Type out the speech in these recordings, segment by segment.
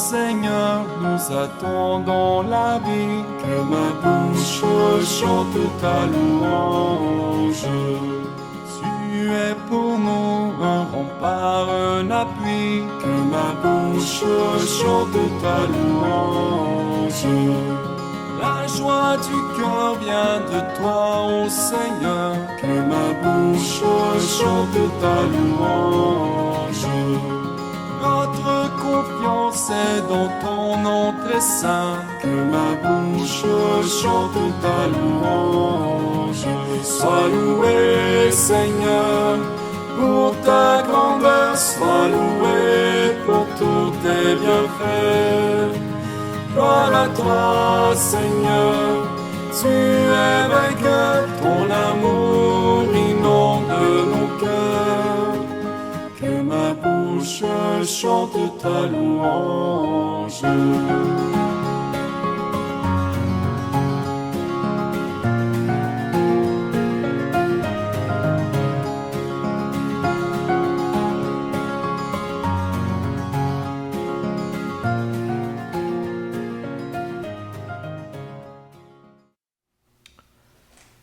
Seigneur, nous attendons la vie. Que ma bouche chante ta louange. Tu es pour nous un rempart, un appui. Que ma bouche chante ta louange. La joie du cœur vient de toi, ô Seigneur. Que ma bouche chante ta louange. Notre confiance est dans ton nom très saint. Que ma bouche chante ta louange. Sois loué, Seigneur, pour ta grandeur. Sois loué pour tous tes bienfaits. Gloire à toi, Seigneur, tu es vainqueur, ton amour inonde nos cœurs. Que ma bouche chante ta louange.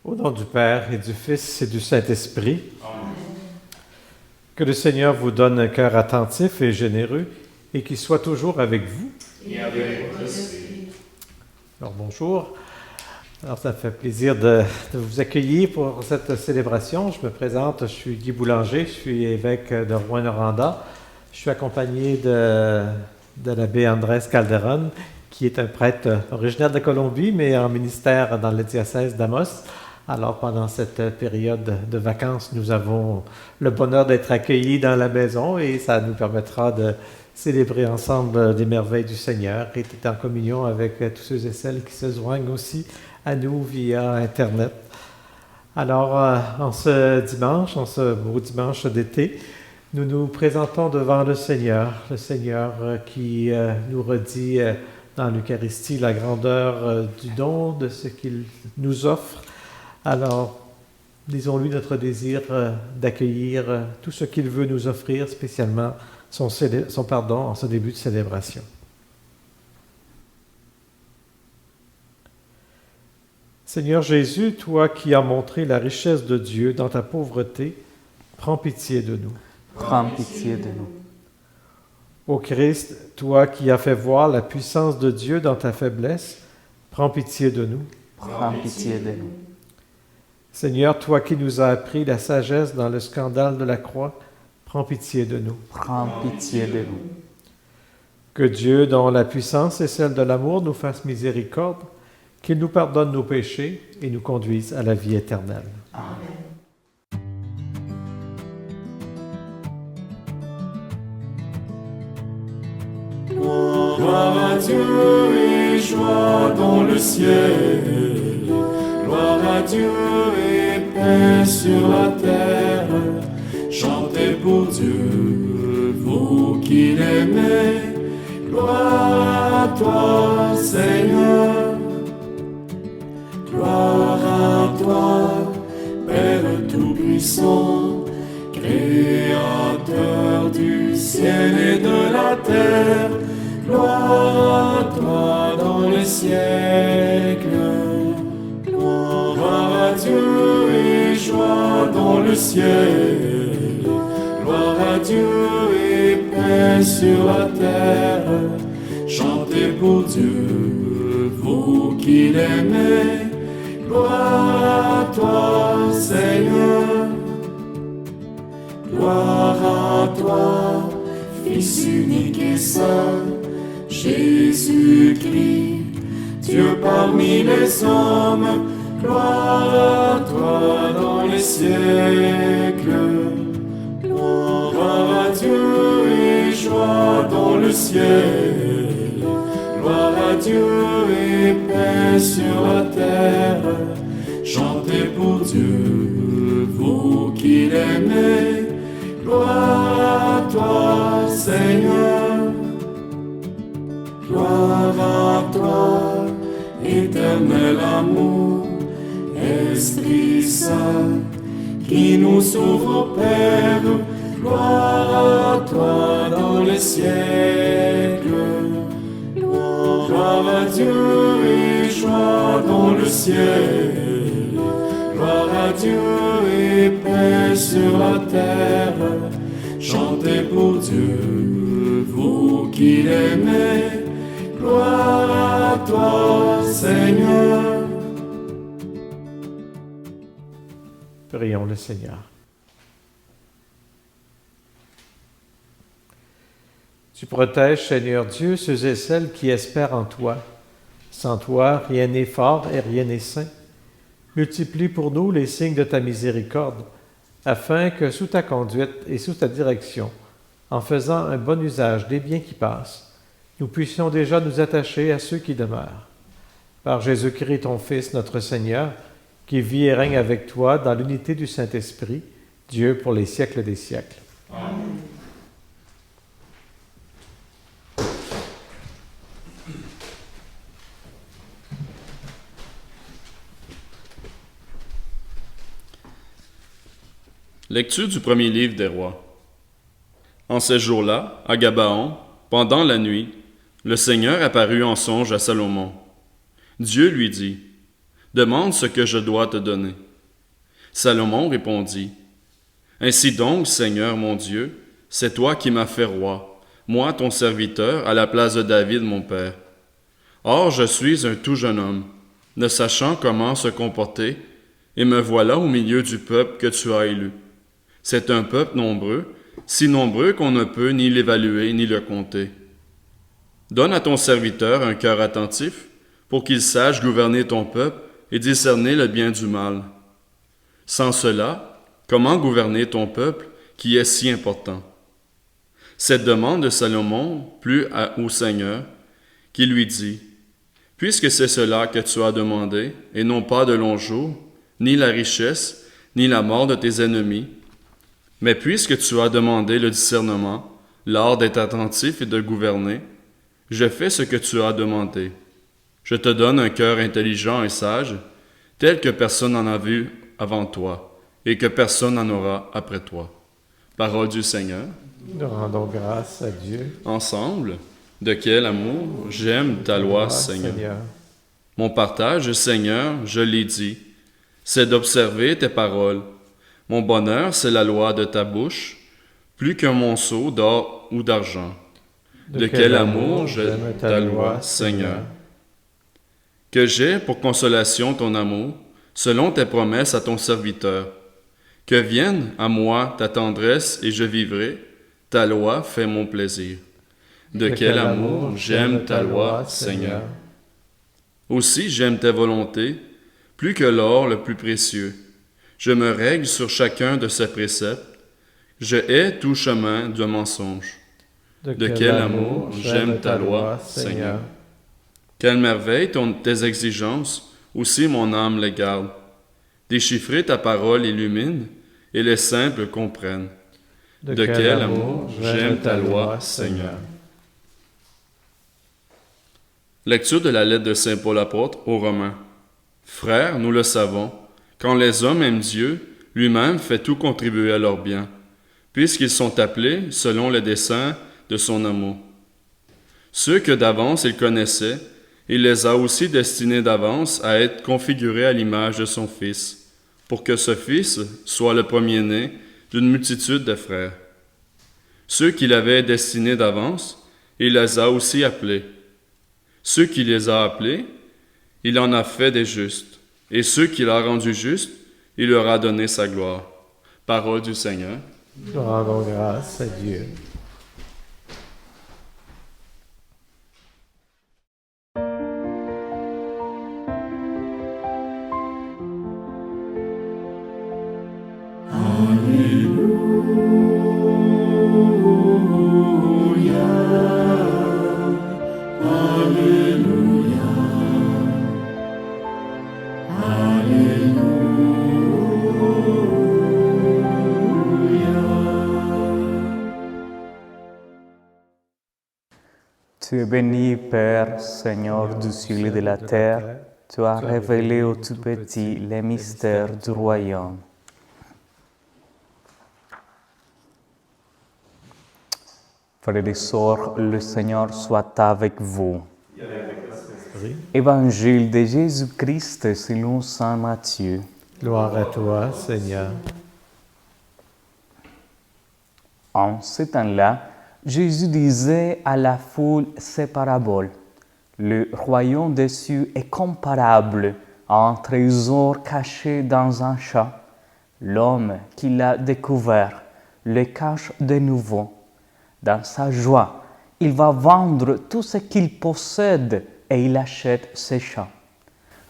Au nom du Père et du Fils et du Saint-Esprit, que le Seigneur vous donne un cœur attentif et généreux et qu'il soit toujours avec vous. Et avec votre esprit. Alors bonjour. Alors ça me fait plaisir de vous accueillir pour cette célébration. Je me présente, je suis Guy Boulanger, je suis évêque de Rouyn-Noranda. Je suis accompagné de l'abbé Andrés Calderón, qui est un prêtre originaire de Colombie, mais en ministère dans le diocèse d'Amos. Alors, pendant cette période de vacances, nous avons le bonheur d'être accueillis dans la maison et ça nous permettra de célébrer ensemble les merveilles du Seigneur et d'être en communion avec tous ceux et celles qui se joignent aussi à nous via Internet. Alors, en ce beau dimanche d'été, nous nous présentons devant le Seigneur qui nous redit dans l'Eucharistie la grandeur du don de ce qu'il nous offre. Alors, disons-lui notre désir d'accueillir tout ce qu'il veut nous offrir, spécialement son pardon en ce début de célébration. Seigneur Jésus, toi qui as montré la richesse de Dieu dans ta pauvreté, prends pitié de nous. Prends pitié de nous. Ô Christ, toi qui as fait voir la puissance de Dieu dans ta faiblesse, prends pitié de nous. Prends pitié de nous. Seigneur, toi qui nous as appris la sagesse dans le scandale de la croix, prends pitié de nous. Prends pitié de nous. Que Dieu, dont la puissance est celle de l'amour, nous fasse miséricorde, qu'il nous pardonne nos péchés et nous conduise à la vie éternelle. Amen. Gloire à Dieu et joie dans le ciel. Gloire à Dieu et paix sur la terre. Chantez pour Dieu, vous qui l'aimez. Gloire à toi, Seigneur. Gloire à toi, Père Tout-Puissant, Créateur du ciel et de la terre. Gloire à toi dans les siècles. Gloire à Dieu et joie dans le ciel. Gloire à Dieu et paix sur la terre. Chantez pour Dieu, vous qui l'aimez. Gloire à toi, Seigneur. Gloire à toi, Fils unique et saint, Jésus-Christ, Dieu parmi les hommes. Gloire à toi dans les siècles. Gloire à Dieu et joie dans le ciel. Gloire à Dieu et paix sur la terre. Chantez pour Dieu, vous qui l'aimez. Gloire à toi, Seigneur. Gloire à toi, éternel amour, Esprit Saint, qui nous sauve au Père. Gloire à toi dans les siècles. à Dieu et joie dans le ciel. Gloire à Dieu et paix sur la terre. Chantez pour Dieu, vous qui l'aimez. Gloire à toi, Seigneur. Prions le Seigneur. Tu protèges, Seigneur Dieu, ceux et celles qui espèrent en toi. Sans toi, rien n'est fort et rien n'est saint. Multiplie pour nous les signes de ta miséricorde, afin que sous ta conduite et sous ta direction, en faisant un bon usage des biens qui passent, nous puissions déjà nous attacher à ceux qui demeurent. Par Jésus-Christ, ton Fils, notre Seigneur, qui vit et règne avec toi dans l'unité du Saint-Esprit, Dieu pour les siècles des siècles. Amen. Lecture du premier livre des rois. En ces jours-là, à Gabaon, pendant la nuit, le Seigneur apparut en songe à Salomon. Dieu lui dit, « Demande ce que je dois te donner. » Salomon répondit, « Ainsi donc, Seigneur mon Dieu, c'est toi qui m'as fait roi, moi ton serviteur, à la place de David mon père. Or je suis un tout jeune homme, ne sachant comment se comporter, et me voilà au milieu du peuple que tu as élu. C'est un peuple nombreux, si nombreux qu'on ne peut ni l'évaluer ni le compter. Donne à ton serviteur un cœur attentif, pour qu'il sache gouverner ton peuple et discerner le bien du mal. Sans cela, comment gouverner ton peuple qui est si important? » Cette demande de Salomon plut au Seigneur, qui lui dit, « Puisque c'est cela que tu as demandé, et non pas de longs jours, ni la richesse, ni la mort de tes ennemis, mais puisque tu as demandé le discernement, l'art d'être attentif et de gouverner, je fais ce que tu as demandé. Je te donne un cœur intelligent et sage, tel que personne n'en a vu avant toi, et que personne n'en aura après toi. » Parole du Seigneur. Nous rendons grâce à Dieu. Ensemble, de quel amour j'aime ta loi, Seigneur. Mon partage, Seigneur, je l'ai dit, c'est d'observer tes paroles. Mon bonheur, c'est la loi de ta bouche, plus qu'un monceau d'or ou d'argent. De quel amour j'aime ta loi, Seigneur. Que j'ai pour consolation ton amour, selon tes promesses à ton serviteur. Que vienne à moi ta tendresse et je vivrai, ta loi fait mon plaisir. De quel amour j'aime ta loi, Seigneur. Aussi j'aime tes volontés, plus que l'or le plus précieux. Je me règle sur chacun de ses préceptes. Je hais tout chemin de mensonge. De quel amour j'aime ta loi, Seigneur. Quelle merveille tes exigences, aussi mon âme les garde. Déchiffrer ta parole illumine, et les simples comprennent. De quel amour j'aime ta loi, Seigneur. Lecture de la lettre de Saint Paul apôtre aux Romains. Frères, nous le savons, quand les hommes aiment Dieu, lui-même fait tout contribuer à leur bien, puisqu'ils sont appelés selon le dessein de son amour. Ceux que d'avance il connaissait, il les a aussi destinés d'avance à être configurés à l'image de son Fils, pour que ce Fils soit le premier-né d'une multitude de frères. Ceux qu'il avait destinés d'avance, il les a aussi appelés. Ceux qui les a appelés, il en a fait des justes. Et ceux qu'il a rendus justes, il leur a donné sa gloire. Parole du Seigneur. Nous rendons grâce à Dieu. Tu es béni, Père, Seigneur du ciel et de la terre. Tu as révélé aux tout petits les mystères du royaume. Frères et sœurs, le Seigneur soit avec vous. Landry. Évangile de Jésus-Christ selon saint Matthieu. Gloire à toi, Seigneur. En ce temps-là, Jésus disait à la foule ces paraboles. Le royaume des cieux est comparable à un trésor caché dans un champ. L'homme qui l'a découvert le cache de nouveau. Dans sa joie, il va vendre tout ce qu'il possède et il achète ce champ.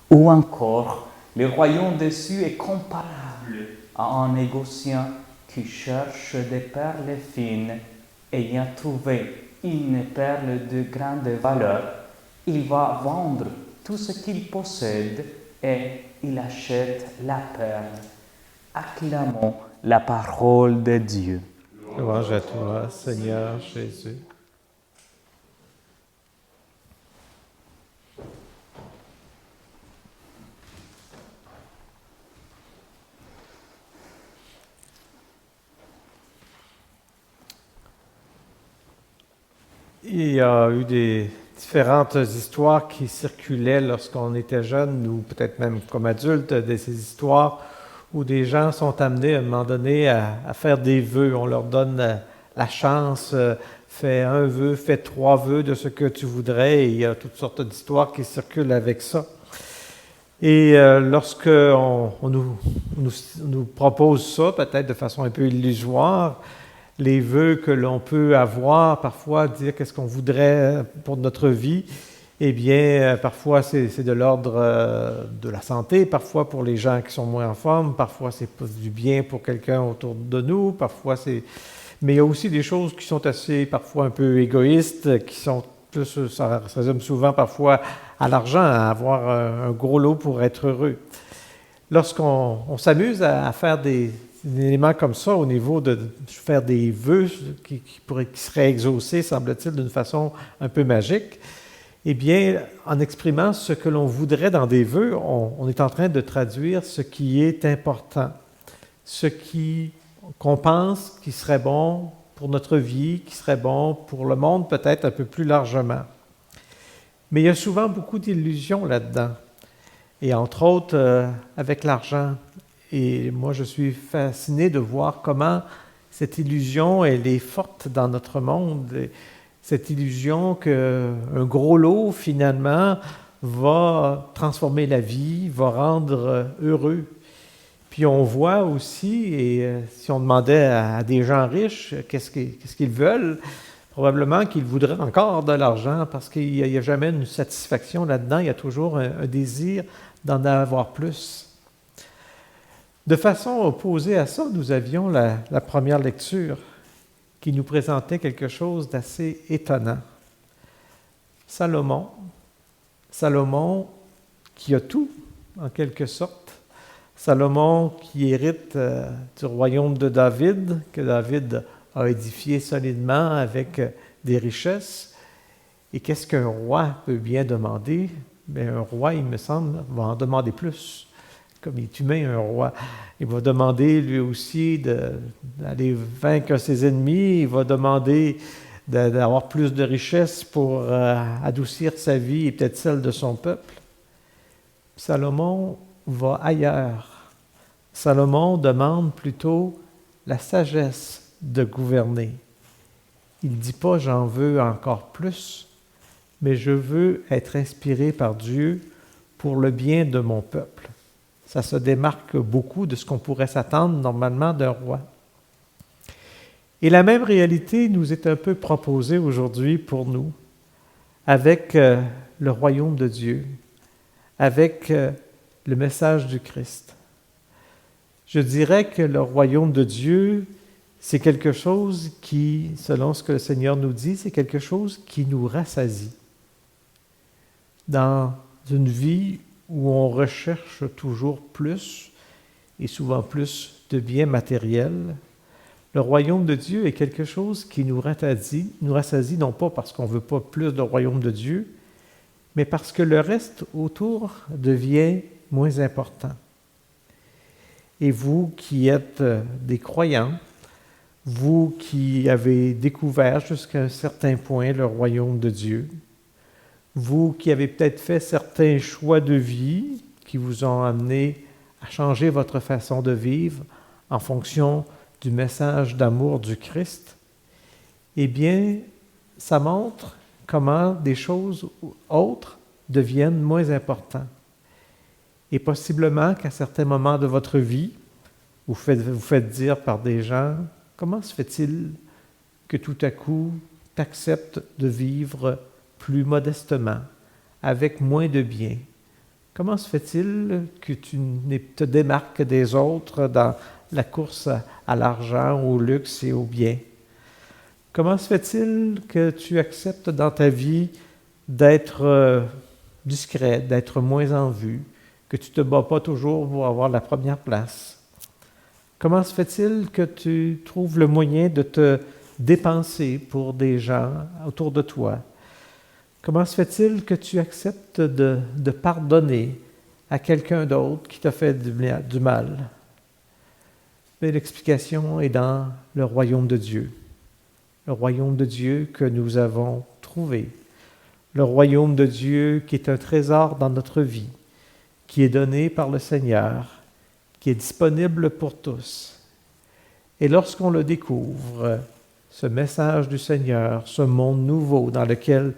Ou encore, le royaume des cieux est comparable à un négociant qui cherche des perles fines. Ayant trouvé une perle de grande valeur, il va vendre tout ce qu'il possède et il achète la perle. Acclamons la parole de Dieu. Louange à toi, Seigneur Jésus. Il y a eu des différentes histoires qui circulaient lorsqu'on était jeune ou peut-être même comme adulte, de ces histoires où des gens sont amenés à un moment donné à faire des vœux. On leur donne la chance, fais un vœu, fais 3 vœux de ce que tu voudrais, et il y a toutes sortes d'histoires qui circulent avec ça. Et lorsque on nous propose ça, peut-être de façon un peu illusoire, les vœux que l'on peut avoir, parfois dire qu'est-ce qu'on voudrait pour notre vie, eh bien, parfois c'est de l'ordre de la santé, parfois pour les gens qui sont moins en forme, parfois c'est du bien pour quelqu'un autour de nous, parfois c'est... Mais il y a aussi des choses qui sont assez, parfois un peu égoïstes, qui sont plus, ça résume souvent parfois à l'argent, à avoir un gros lot pour être heureux. Lorsqu'on s'amuse à faire des éléments comme ça au niveau de faire des vœux qui seraient exaucés, semble-t-il, d'une façon un peu magique, eh bien, en exprimant ce que l'on voudrait dans des vœux, on est en train de traduire ce qui est important, ce qu'on pense qui serait bon pour notre vie, qui serait bon pour le monde peut-être un peu plus largement. Mais il y a souvent beaucoup d'illusions là-dedans, et entre autres avec l'argent. Et moi, je suis fasciné de voir comment cette illusion, elle est forte dans notre monde. Cette illusion qu'un gros lot, finalement, va transformer la vie, va rendre heureux. Puis on voit aussi, et si on demandait à des gens riches qu'est-ce qu'ils veulent, probablement qu'ils voudraient encore de l'argent parce qu'il n'y a jamais une satisfaction là-dedans, il y a toujours un désir d'en avoir plus. De façon opposée à ça, nous avions la première lecture qui nous présentait quelque chose d'assez étonnant. Salomon qui a tout, en quelque sorte. Salomon qui hérite du royaume de David, que David a édifié solidement avec des richesses. Et qu'est-ce qu'un roi peut bien demander? Bien, un roi, il me semble, va en demander plus. Comme il est humain, un roi. Il va demander lui aussi d'aller vaincre ses ennemis, il va demander d'avoir plus de richesses pour adoucir sa vie et peut-être celle de son peuple. Salomon va ailleurs. Salomon demande plutôt la sagesse de gouverner. Il ne dit pas « j'en veux encore plus », mais « je veux être inspiré par Dieu pour le bien de mon peuple ». Ça se démarque beaucoup de ce qu'on pourrait s'attendre normalement d'un roi. Et la même réalité nous est un peu proposée aujourd'hui pour nous, avec le royaume de Dieu, avec le message du Christ. Je dirais que le royaume de Dieu, c'est quelque chose qui, selon ce que le Seigneur nous dit, c'est quelque chose qui nous rassasie. Dans une vie où on recherche toujours plus, et souvent plus de biens matériels, le royaume de Dieu est quelque chose qui nous rassasie non pas parce qu'on ne veut pas plus de royaume de Dieu, mais parce que le reste autour devient moins important. Et vous qui êtes des croyants, vous qui avez découvert jusqu'à un certain point le royaume de Dieu, Vous qui avez peut-être fait certains choix de vie qui vous ont amené à changer votre façon de vivre en fonction du message d'amour du Christ, eh bien, ça montre comment des choses autres deviennent moins importantes. Et possiblement qu'à certains moments de votre vie, vous faites dire par des gens, comment se fait-il que tout à coup, tu acceptes de vivre plus modestement, avec moins de biens? Comment se fait-il que tu te démarques des autres dans la course à l'argent, au luxe et au bien? Comment se fait-il que tu acceptes dans ta vie d'être discret, d'être moins en vue, que tu ne te bats pas toujours pour avoir la première place? Comment se fait-il que tu trouves le moyen de te dépenser pour des gens autour de toi? Comment se fait-il que tu acceptes de pardonner à quelqu'un d'autre qui t'a fait du mal? Mais l'explication est dans le royaume de Dieu. Le royaume de Dieu que nous avons trouvé. Le royaume de Dieu qui est un trésor dans notre vie, qui est donné par le Seigneur, qui est disponible pour tous. Et lorsqu'on le découvre, ce message du Seigneur, ce monde nouveau dans lequel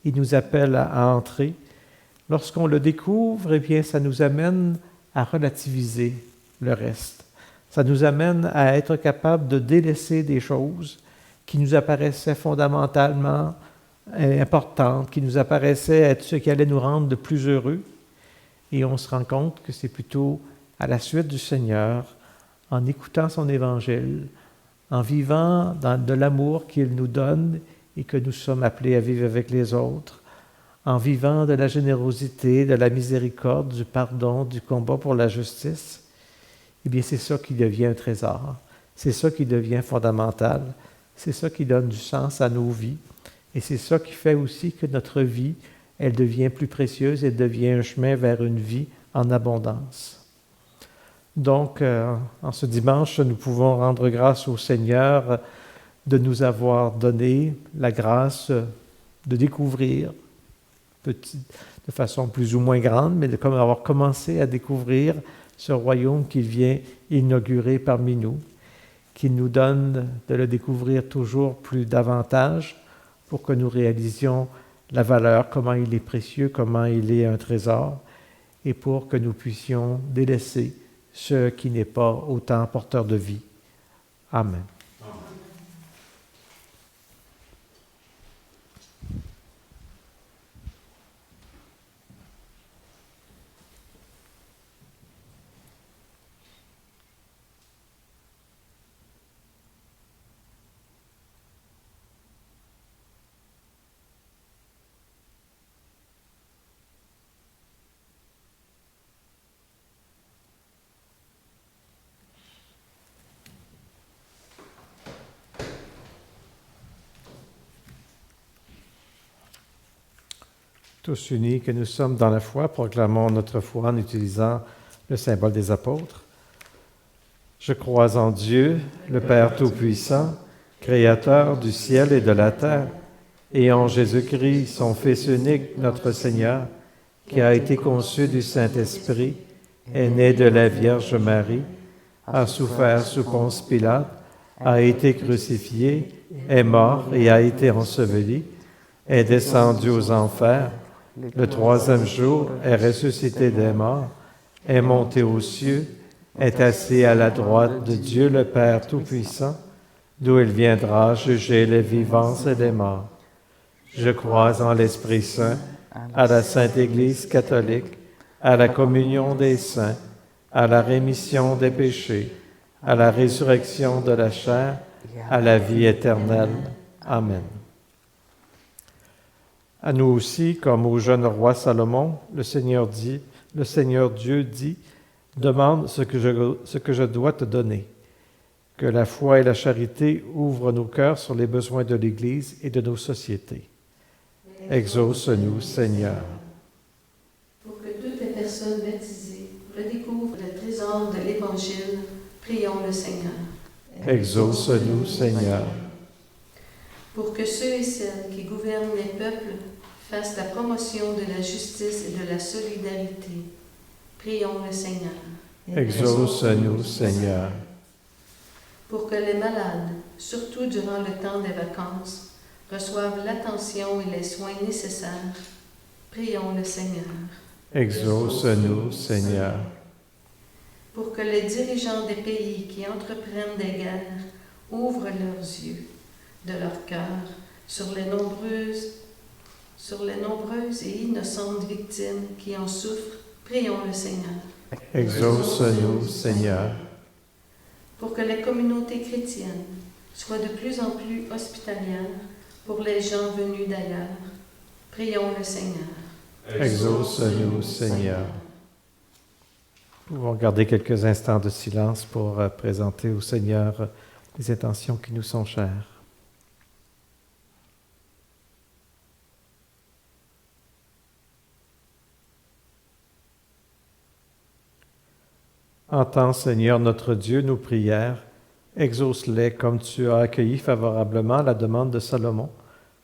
il nous appelle à entrer, lorsqu'on le découvre, eh bien, ça nous amène à relativiser le reste. Ça nous amène à être capable de délaisser des choses qui nous apparaissaient fondamentalement importantes, qui nous apparaissaient être ce qui allait nous rendre le plus heureux. Et on se rend compte que c'est plutôt à la suite du Seigneur, en écoutant son évangile, en vivant de l'amour qu'il nous donne et que nous sommes appelés à vivre avec les autres, en vivant de la générosité, de la miséricorde, du pardon, du combat pour la justice, eh bien c'est ça qui devient un trésor, c'est ça qui devient fondamental, c'est ça qui donne du sens à nos vies, et c'est ça qui fait aussi que notre vie, elle devient plus précieuse et devient un chemin vers une vie en abondance. Donc, en ce dimanche, nous pouvons rendre grâce au Seigneur de nous avoir donné la grâce de découvrir, de façon plus ou moins grande, mais avoir commencé à découvrir ce royaume qu'il vient inaugurer parmi nous, qu'il nous donne de le découvrir toujours plus davantage pour que nous réalisions la valeur, comment il est précieux, comment il est un trésor, et pour que nous puissions délaisser ce qui n'est pas autant porteur de vie. Amen. Tous unis que nous sommes dans la foi, proclamons notre foi en utilisant le symbole des apôtres. Je crois en Dieu, le Père Tout-Puissant, Créateur du ciel et de la terre, et en Jésus-Christ, son Fils unique, notre Seigneur, qui a été conçu du Saint-Esprit, est né de la Vierge Marie, a souffert sous Ponce Pilate, a été crucifié, est mort et a été enseveli, est descendu aux enfers. Le troisième jour est ressuscité des morts, est monté aux cieux, est assis à la droite de Dieu le Père Tout-Puissant, d'où il viendra juger les vivants et les morts. Je crois en l'Esprit Saint, à la Sainte Église catholique, à la communion des saints, à la rémission des péchés, à la résurrection de la chair, à la vie éternelle. Amen. À nous aussi, comme au jeune roi Salomon, le Seigneur Dieu dit, « Demande ce que je dois te donner. » Que la foi et la charité ouvrent nos cœurs sur les besoins de l'Église et de nos sociétés. Exauce-nous, Seigneur. Pour que toutes les personnes baptisées redécouvrent le trésor de l'Évangile, prions le Seigneur. Exauce-nous, Seigneur. Pour que ceux et celles qui gouvernent les peuples fasse la promotion de la justice et de la solidarité. Prions le Seigneur. Exauce-nous, Seigneur. Pour que les malades, surtout durant le temps des vacances, reçoivent l'attention et les soins nécessaires. Prions le Seigneur. Exauce-nous, Seigneur. Pour que les dirigeants des pays qui entreprennent des guerres ouvrent leurs yeux de leur cœur sur les nombreuses et innocentes victimes qui en souffrent. Prions le Seigneur. Exauce-nous, Seigneur. Pour que les communautés chrétiennes soient de plus en plus hospitalières pour les gens venus d'ailleurs. Prions le Seigneur. Exauce-nous, Seigneur. Nous pouvons garder quelques instants de silence pour présenter au Seigneur les intentions qui nous sont chères. Entends, Seigneur notre Dieu, nos prières, exauce-les comme tu as accueilli favorablement la demande de Salomon,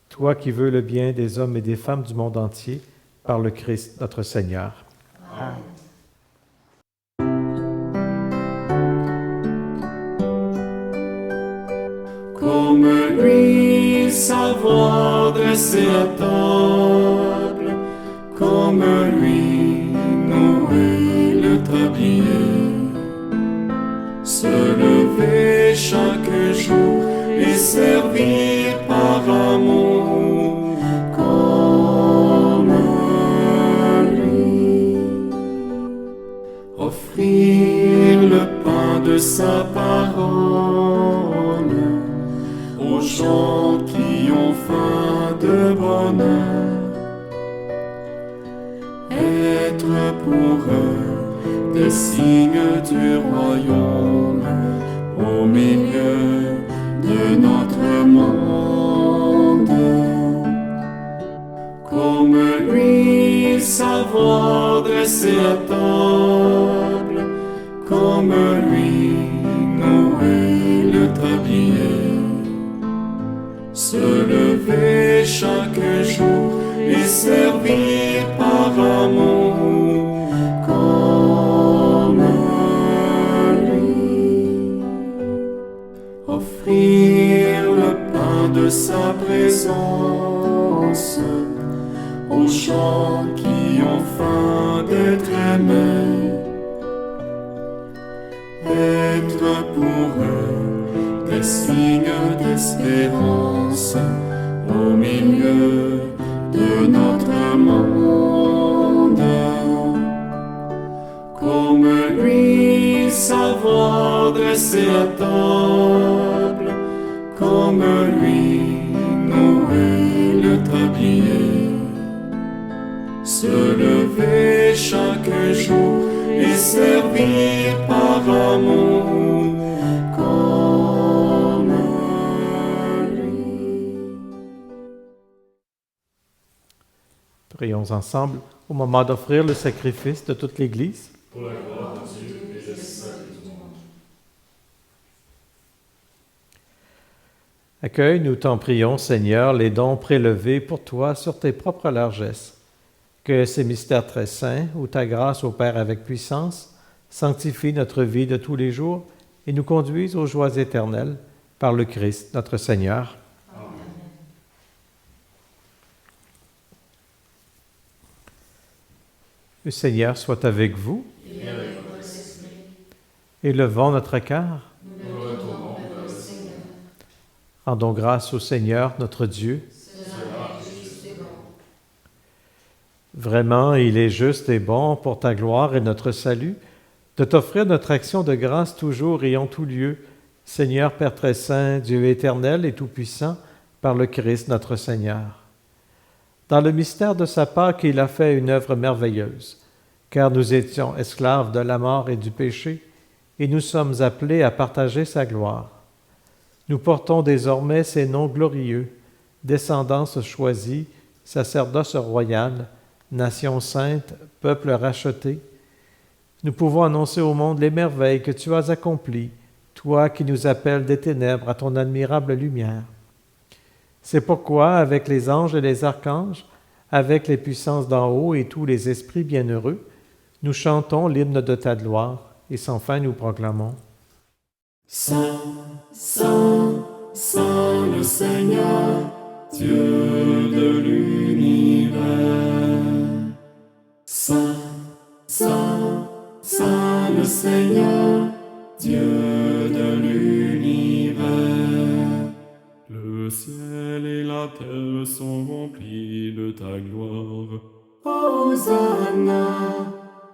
toi qui veux le bien des hommes et des femmes du monde entier, par le Christ notre Seigneur. Amen. Comme lui, savoir dresser à table, comme lui, nouer le tablier, se lever chaque jour et servir par amour, comme lui, offrir le pain de sa parole aux gens qui ont faim de bonheur, être pour eux des signes du royaume au milieu de notre monde. Comme lui, savoir dresser à table, comme lui, nouer le tablier, se lever chaque jour et servir par amour, comme lui, offrir le pain de sa présence aux gens qui ont faim d'être aimés, être pour eux des signes d'espérance au milieu de notre monde. Comme lui, savoir dresser à table, comme lui, nouer le tablier, se lever chaque jour et servir par amour, comme lui. Prions ensemble au moment d'offrir le sacrifice de toute l'Église. Pour la gloire de Dieu et le salut du monde. Accueille, nous t'en prions, Seigneur, les dons prélevés pour toi sur tes propres largesses. Que ces mystères très saints, où ta grâce opère avec puissance, sanctifie notre vie de tous les jours et nous conduise aux joies éternelles par le Christ, notre Seigneur. Amen. Le Seigneur soit avec vous. Et avec votre esprit, Élevons notre cœur. nous le retournons vers le Seigneur. Rendons grâce au Seigneur, notre Dieu. Cela est juste et bon. Vraiment, il est juste et bon pour ta gloire et notre salut de t'offrir notre action de grâce toujours et en tout lieu, Seigneur Père très saint, Dieu éternel et tout-puissant, par le Christ notre Seigneur. Dans le mystère de sa Pâque, il a fait une œuvre merveilleuse, car nous étions esclaves de la mort et du péché, et nous sommes appelés à partager sa gloire. Nous portons désormais ces noms glorieux, descendance choisie, sacerdoce royal, nation sainte, peuple racheté. Nous pouvons annoncer au monde les merveilles que tu as accomplies, toi qui nous appelles des ténèbres à ton admirable lumière. C'est pourquoi, avec les anges et les archanges, avec les puissances d'en haut et tous les esprits bienheureux, nous chantons l'hymne de ta gloire, et sans fin nous proclamons. Saint, Saint, Saint le Seigneur, Dieu de l'univers. Saint, Saint, Saint le Seigneur, Dieu de l'univers. Le ciel et la terre sont remplis de ta gloire. Hosanna,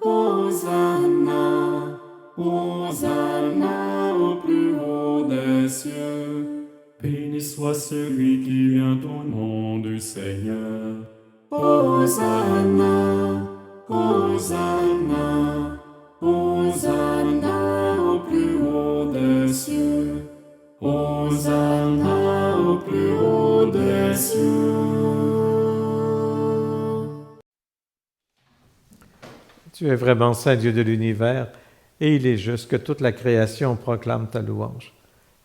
Hosanna, Hosanna au plus haut des cieux. Béni soit celui qui vient au nom du Seigneur. Hosanna, Hosanna, Hosanna au plus haut des cieux. Hosanna au plus haut des cieux. Tu es vraiment Saint Dieu de l'univers, et il est juste que toute la création proclame ta louange.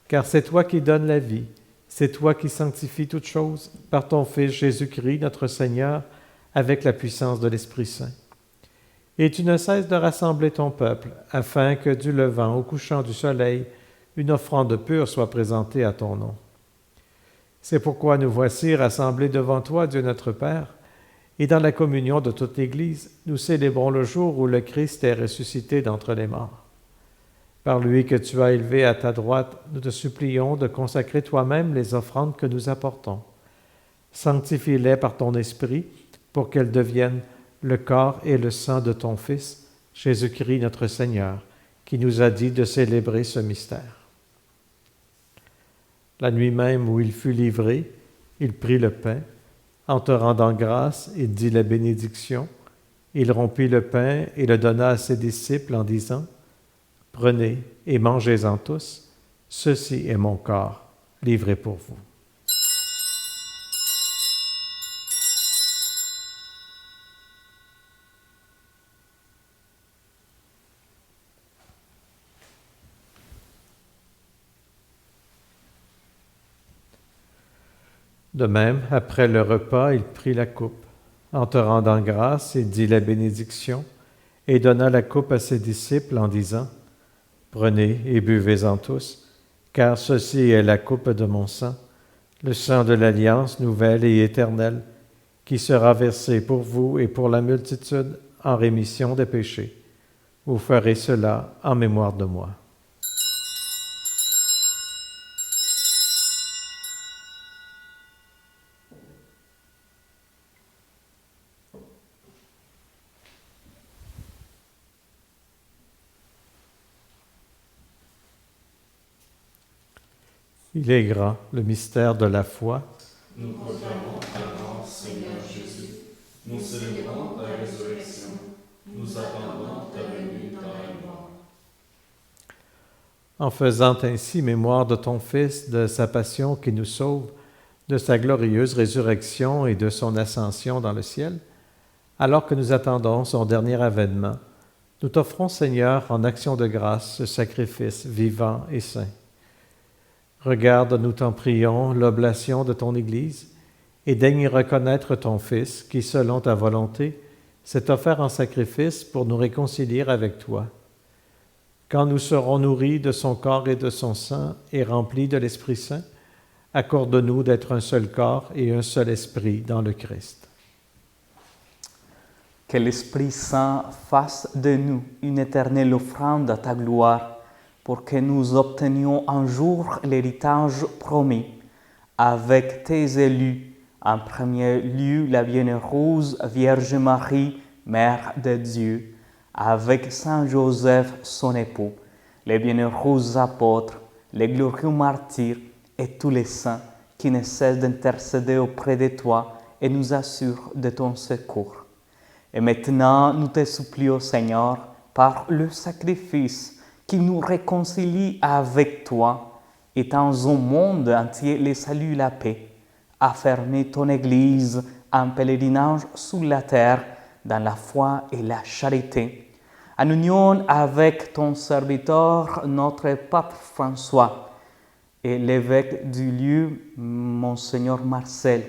Car c'est toi qui donnes la vie, c'est toi qui sanctifies toutes choses par ton Fils Jésus-Christ, notre Seigneur, avec la puissance de l'Esprit Saint. Et tu ne cesses de rassembler ton peuple, afin que du levant au couchant du soleil, une offrande pure soit présentée à ton nom. C'est pourquoi nous voici rassemblés devant toi, Dieu notre Père, et dans la communion de toute l'Église, nous célébrons le jour où le Christ est ressuscité d'entre les morts. Par lui que tu as élevé à ta droite, nous te supplions de consacrer toi-même les offrandes que nous apportons. Sanctifie-les par ton Esprit, pour qu'elles deviennent le corps et le sang de ton Fils, Jésus-Christ notre Seigneur, qui nous a dit de célébrer ce mystère. La nuit même où il fut livré, il prit le pain. En te rendant grâce, il dit la bénédiction. Il rompit le pain et le donna à ses disciples en disant, « Prenez et mangez-en tous, ceci est mon corps, livré pour vous. » De même, après le repas, il prit la coupe. En te rendant grâce, il dit la bénédiction et donna la coupe à ses disciples en disant, « Prenez et buvez-en tous, car ceci est la coupe de mon sang, le sang de l'alliance nouvelle et éternelle, qui sera versé pour vous et pour la multitude en rémission des péchés. Vous ferez cela en mémoire de moi. » Il est grand, le mystère de la foi. Nous proclamons ta mort, Seigneur Jésus. Nous célébrons ta résurrection. Nous attendons ta venue dans la gloire. En faisant ainsi mémoire de ton Fils, de sa passion qui nous sauve, de sa glorieuse résurrection et de son ascension dans le ciel, alors que nous attendons son dernier avènement, nous t'offrons, Seigneur, en action de grâce, ce sacrifice vivant et saint. Regarde, nous t'en prions, l'oblation de ton Église, et daigne y reconnaître ton Fils, qui, selon ta volonté, s'est offert en sacrifice pour nous réconcilier avec toi. Quand nous serons nourris de son corps et de son sang, et remplis de l'Esprit Saint, accorde-nous d'être un seul corps et un seul esprit dans le Christ. Que l'Esprit Saint fasse de nous une éternelle offrande à ta gloire, pour que nous obtenions un jour l'héritage promis, avec tes élus, en premier lieu la bienheureuse Vierge Marie, Mère de Dieu, avec Saint Joseph, son époux, les bienheureux apôtres, les glorieux martyrs et tous les saints qui ne cessent d'intercéder auprès de toi et nous assurent de ton secours. Et maintenant, nous te supplions, Seigneur, par le sacrifice qui nous réconcilie avec toi, étends au monde entier le salut et la paix, affermis ton Église en pèlerinage sous la terre dans la foi et la charité, en union avec ton serviteur, notre pape François, et l'évêque du lieu, Monseigneur Marcel,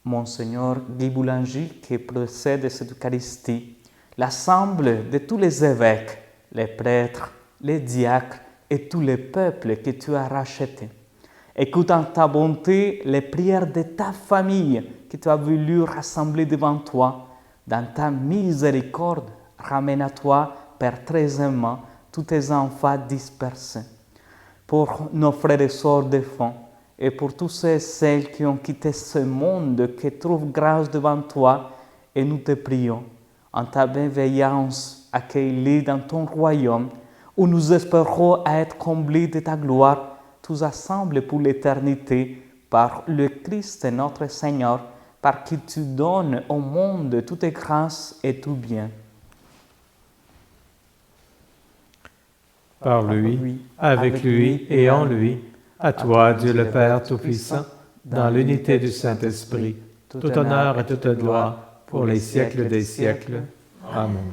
Monseigneur Guy Boulanger, qui précède cette Eucharistie, l'assemble de tous les évêques, les prêtres, les diacres et tous les peuples que tu as rachetés. Écoute en ta bonté les prières de ta famille que tu as voulu rassembler devant toi. Dans ta miséricorde, ramène à toi, Père très aimant, tous tes enfants dispersés. Pour nos frères et sœurs défunts, et pour tous ceux et celles qui ont quitté ce monde, qui trouvent grâce devant toi, et nous te prions, en ta bienveillance, accueille-les dans ton royaume, où nous espérons être comblés de ta gloire, tous ensemble pour l'éternité, par le Christ notre Seigneur, par qui tu donnes au monde toutes grâces et tout bien. Par lui, avec lui et en lui, à toi, Dieu le Père Tout-Puissant, dans l'unité du Saint-Esprit, tout honneur et toute gloire pour les siècles des siècles. Amen.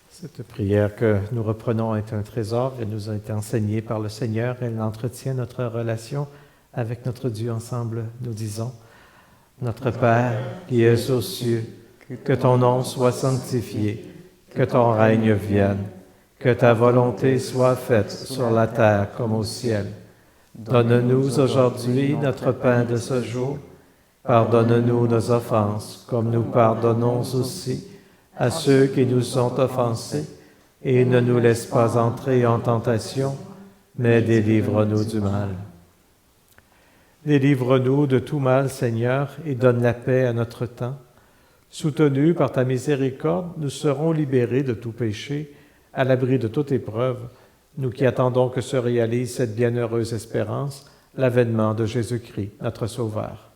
Cette prière que nous reprenons est un trésor. Elle nous a été enseignée par le Seigneur. Elle entretient notre relation avec notre Dieu ensemble. Nous disons, Notre Père qui es aux cieux, que ton nom soit sanctifié, que ton règne vienne, que ta volonté soit faite sur la terre comme au ciel. Donne-nous aujourd'hui notre pain de ce jour. Pardonne-nous nos offenses, comme nous pardonnons aussi à ceux qui nous ont offensés, et ne nous laisse pas entrer en tentation, mais délivre-nous du mal. Délivre-nous de tout mal, Seigneur, et donne la paix à notre temps. Soutenus par ta miséricorde, nous serons libérés de tout péché, à l'abri de toute épreuve, nous qui attendons que se réalise cette bienheureuse espérance, l'avènement de Jésus-Christ, notre Sauveur.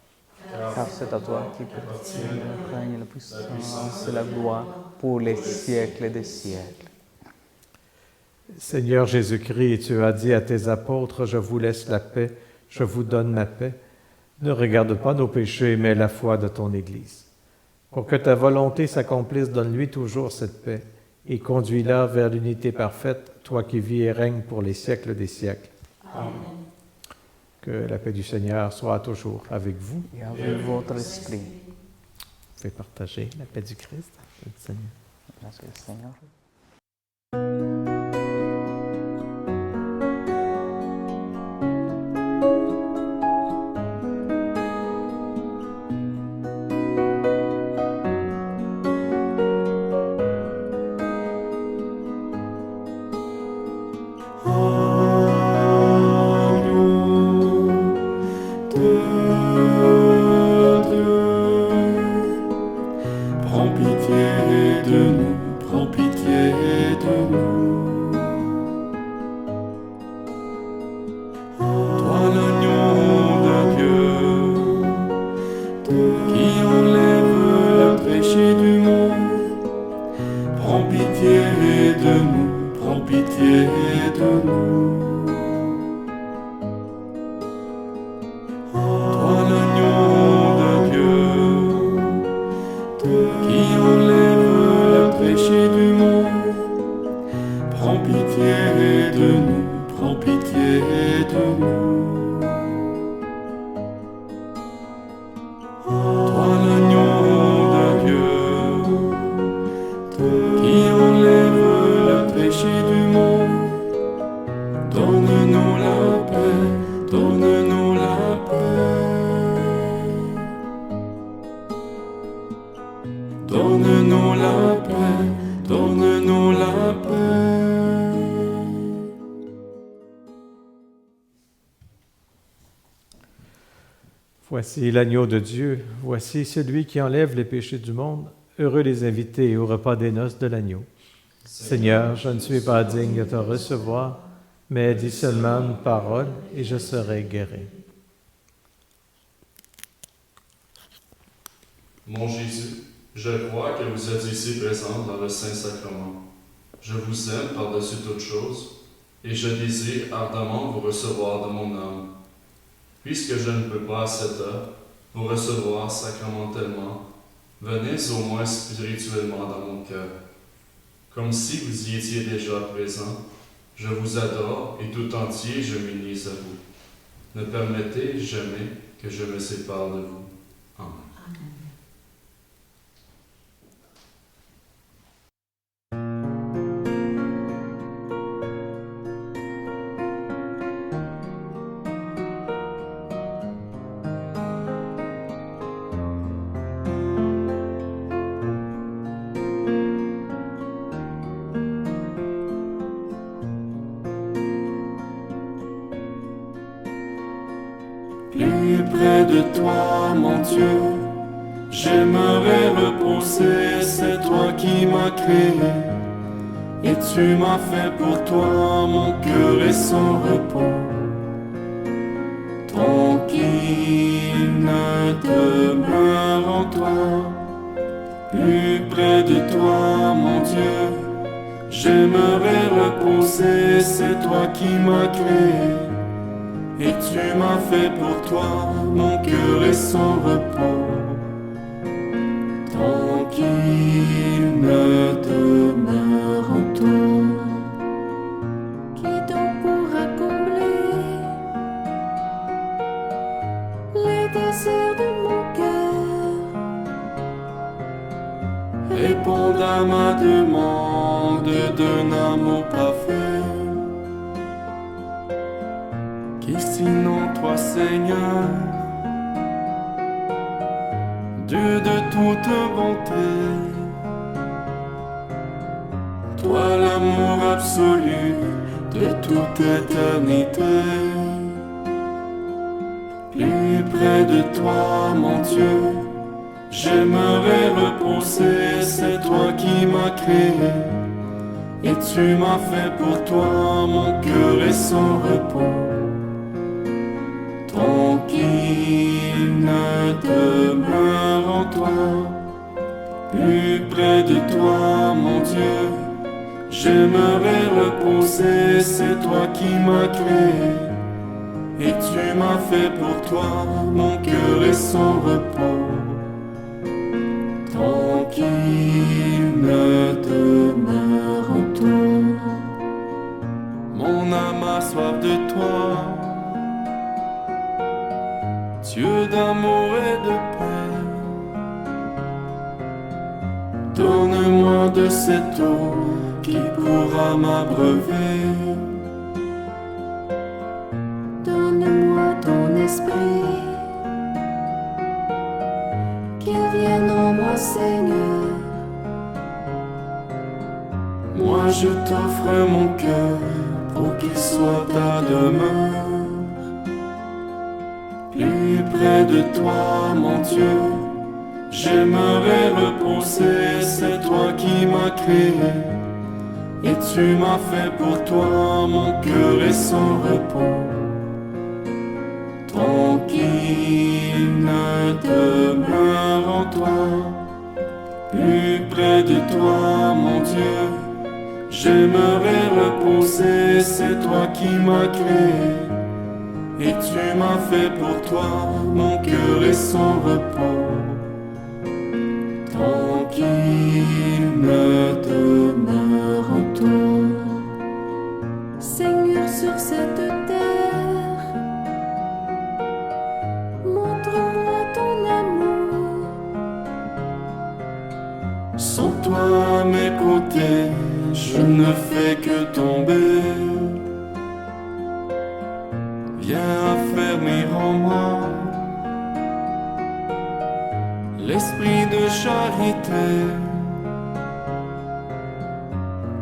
Car c'est à toi qui appartient le règne, la puissance et la gloire pour les siècles des siècles. Seigneur Jésus-Christ, tu as dit à tes apôtres, « Je vous laisse la paix, je vous donne ma paix. » Ne regarde pas nos péchés, mais la foi de ton Église. Pour que ta volonté s'accomplisse, donne-lui toujours cette paix et conduis-la vers l'unité parfaite, toi qui vis et règnes pour les siècles des siècles. Amen. Que la paix du Seigneur soit toujours avec vous. Et avec votre esprit. Vous pouvez partager la paix du Christ. Le Seigneur. Merci Seigneur. Donne-nous la paix, donne-nous la paix. Voici l'agneau de Dieu, voici celui qui enlève les péchés du monde. Heureux les invités au repas des noces de l'agneau. Seigneur, je ne suis pas digne de te recevoir, mais dis seulement une parole et je serai guéri. Mon Jésus, je crois que vous êtes ici présent dans le Saint-Sacrement. Je vous aime par-dessus toute chose, et je désire ardemment vous recevoir de mon âme. Puisque je ne peux pas à cette heure vous recevoir sacramentellement, venez au moins spirituellement dans mon cœur. Comme si vous y étiez déjà présent, Je vous adore et tout entier je m'unis à vous. Ne permettez jamais que je me sépare de vous. Amen. Plus près de toi, mon Dieu, j'aimerais reposer, c'est toi qui m'as créé. Et tu m'as fait pour toi, mon cœur et son repos. Tranquille demeure en toi, plus près de toi, mon Dieu, j'aimerais reposer, c'est toi qui m'as créé. Et tu m'as fait pour toi, mon cœur et son repos. Tranquille demeure en toi. Qui donc pourra combler les désirs de mon cœur? Réponds à ma demande d'un amour parfait. Qui sinon toi, Seigneur, Dieu de toute bonté, toi l'amour absolu de toute éternité. Plus près de toi, mon Dieu, j'aimerais reposer, c'est toi qui m'as créé. Et tu m'as fait pour toi, mon cœur et son repos. Tranquille demeure en toi, plus près de toi, mon Dieu, j'aimerais reposer, c'est toi qui m'as créé. Et tu m'as fait pour toi, mon cœur et son repos. Tranquille demeure en toi, mon âme a soif de toi, Dieu d'amour et de paix. Donne-moi de cette eau qui pourra m'abreuver. Donne-moi ton esprit, qu'il vienne en moi, Seigneur. Moi je t'offre mon cœur pour qu'il soit ta demeure. Plus près de toi, mon Dieu, j'aimerais reposer, c'est toi qui m'as créé. Et tu m'as fait pour toi, mon cœur et son repos. Tranquille demeure en toi, plus près de toi, mon Dieu, j'aimerais reposer, c'est toi qui m'as créé. Et tu m'as fait pour toi, mon cœur et son repos. Tranquille demeure en toi. Seigneur, sur cette terre, montre-moi ton amour. Sans toi à mes côtés, je ne fais que tomber. Viens affermir en moi l'esprit de charité,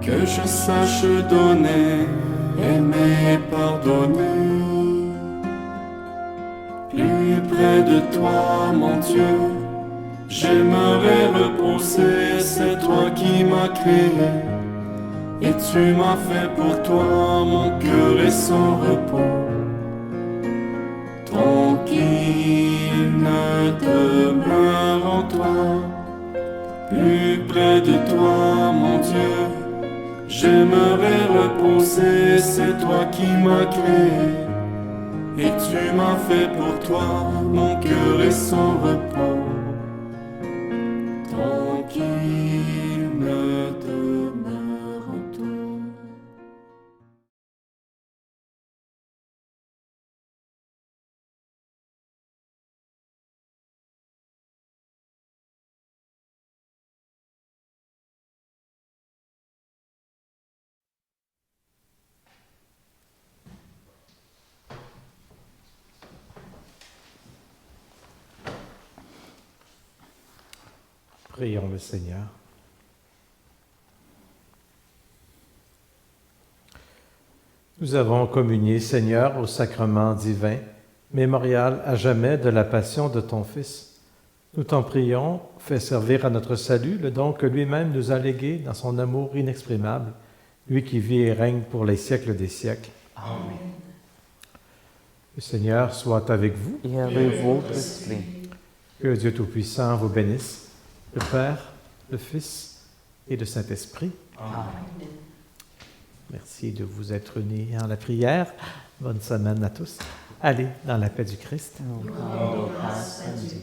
que je sache donner, aimer et pardonner. Plus près de toi, mon Dieu, j'aimerais reposer, c'est toi qui m'as créé. Et tu m'as fait pour toi, mon cœur et son repos. Tranquille demeure en toi, plus près de toi, mon Dieu, j'aimerais reposer, c'est toi qui m'as créé. Et tu m'as fait pour toi, mon cœur et son repos. Tranquille Prions le Seigneur. Nous avons communié, Seigneur, au sacrement divin, mémorial à jamais de la passion de ton Fils. Nous t'en prions, fais servir à notre salut le don que lui-même nous a légué dans son amour inexprimable, lui qui vit et règne pour les siècles des siècles. Amen. Le Seigneur soit avec vous. Et avec votre esprit. Que Dieu Tout-Puissant vous bénisse, le Père, le Fils et le Saint-Esprit. Amen. Merci de vous être unis en la prière. Bonne semaine à tous. Allez dans la paix du Christ. Nous rendons grâce à Dieu.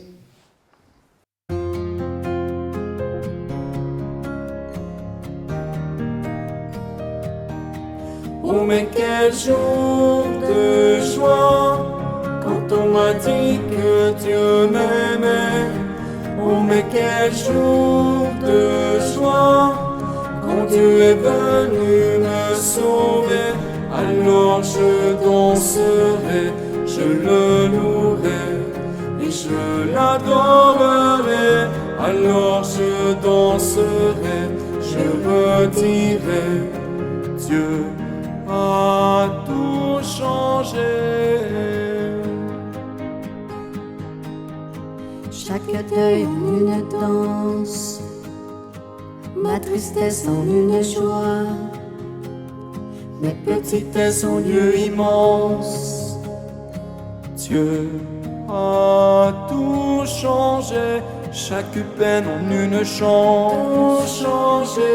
Oh mais quel jour de joie quand on m'a dit que Dieu m'aimait. Oh mais quel jour de joie quand Dieu est venu me sauver. Alors je danserai, je le louerai et je l'adorerai. Alors je danserai, je redirai, Dieu a tout changé. Chaque deuil en une danse, ma tristesse en une joie, Mes petitesses ont lieu immense. Dieu a tout changé. Chaque peine en une chance. Tout changé.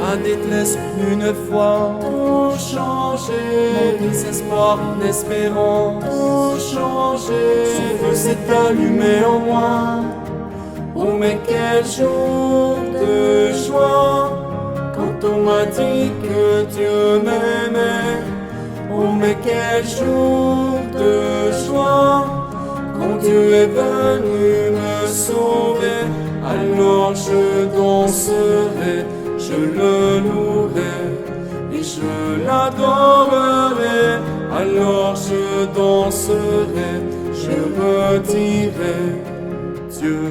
Ma détresse en une fois. Tout changé. Mon désespoir en espérance. Tout changé. Son feu s'est allumé en moi. Oh mais quel jour de joie quand on m'a dit que Dieu m'aimait. Oh mais quel jour de joie quand Dieu est venu me sauver. Alors je danserai, je le louerai et je l'adorerai. Alors je danserai, je redirai, Dieu